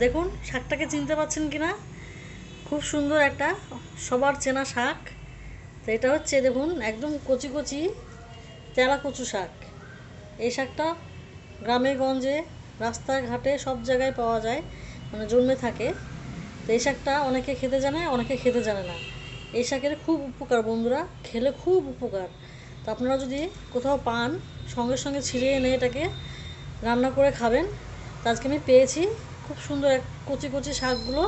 দেখুন শাকটাকে চিনতে পারছেন কিনা, খুব সুন্দর একটা সবার চেনা শাক। তো এটা হচ্ছে দেখুন একদম কচি কচি তেলা কচু শাক। এই শাকটা গ্রামে গঞ্জে রাস্তায় ঘাটে সব জায়গায় পাওয়া যায়, মানে জন্মে থাকে। তো এই শাকটা অনেকে খেতে জানে, অনেকে খেতে জানে না। এই শাকের খুব উপকার বন্ধুরা, খেলে খুব উপকার। তো আপনারা যদি কোথাও পান, সঙ্গে সঙ্গে ছিঁড়ে এনে এটাকে রান্না করে খাবেন। তো আজকে আমি পেয়েছি খুব সুন্দর এক কচি কচি শাকগুলো।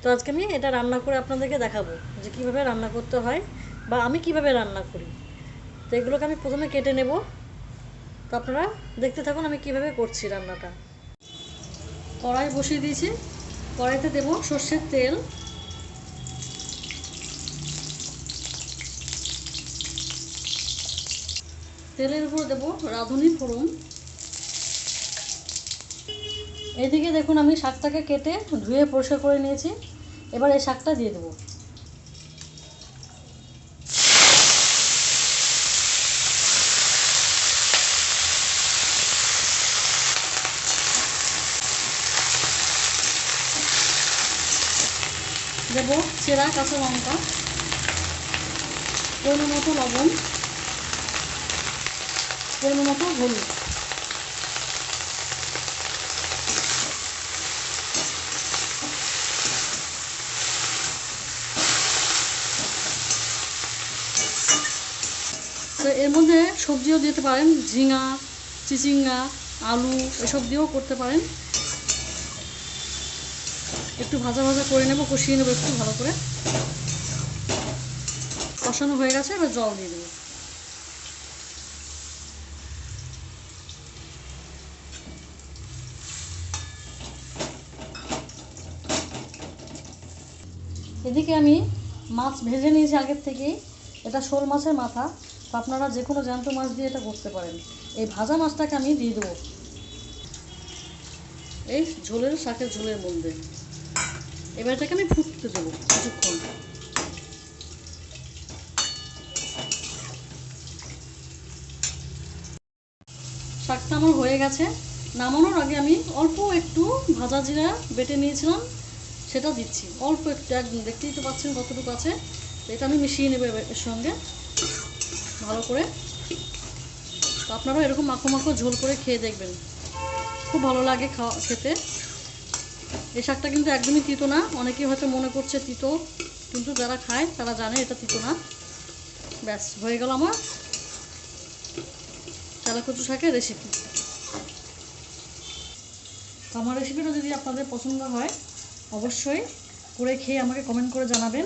তো আজকে আমি এটা রান্না করে আপনাদেরকে দেখাবো যে কীভাবে রান্না করতে হয় বা আমি কিভাবে রান্না করি। তো এগুলোকে আমি প্রথমে কেটে নেব। তো আপনারা দেখতে থাকুন আমি কিভাবে করছি রান্নাটা। কড়াই বসিয়ে দিয়েছি, কড়াইতে দেব সর্ষের তেল। তেলের উপর দেব রাঁধুনি ফোড়ন। এদিকে দেখুন আমি শাকটাকে কেটে ধুয়ে পরিষ্কার করে নিয়েছি। এবার এই শাকটা দিয়ে দেবো। দেব চেরা কাঁচা লঙ্কা, পরিমাণ মতো লবণ, পরিমাণ মতো হলুদ। তো এর মধ্যে সবজিও দিতে পারেন, ঝিঙা, চিচিঙ্গা, আলু এসব দিয়েও করতে পারেন। একটু ভাজা ভাজা করে নেব, কষিয়ে নেব একটু ভালো করে। কষানো হয়ে গেছে, এবার জল দিয়ে দেবো। এদিকে আমি মাছ ভেজে নিয়েছি আগের থেকেই। এটা শোল মাছের মাথা। তো আপনারা যে কোনো জ্যান্ত মাছ দিয়ে এটা করতে পারেন। এই ভাজা মাছটাকে আমি দিয়ে দেবো এই ঝোলের, শাকের ঝোলের মধ্যে। এবার এটাকে আমি ফুটতে দেবো কিছুক্ষণ। শাকটা আমার হয়ে গেছে। নামানোর আগে আমি অল্প একটু ভাজা জিরা বেটে নিয়েছিলাম, সেটা দিচ্ছি অল্প একটু, একদম দেখতেই তো পাচ্ছেন কতটুকু আছে। এটা আমি মিশিয়ে নেব এর সঙ্গে ভালো করে। তো আপনারাও এরকম মাখো মাখো ঝোল করে খেয়ে দেখবেন, খুব ভালো লাগে খেতে। এই শাকটা কিন্তু একদমই তিতো না। অনেকেই হয়তো মনে করছে তিতো, কিন্তু যারা খায় তারা জানে এটা তিতো না। ব্যাস হয়ে গেল আমার তেলা কচু শাকের রেসিপি। আমার রেসিপিটা যদি আপনাদের পছন্দ হয় অবশ্যই করে খেয়ে আমাকে কমেন্ট করে জানাবেন।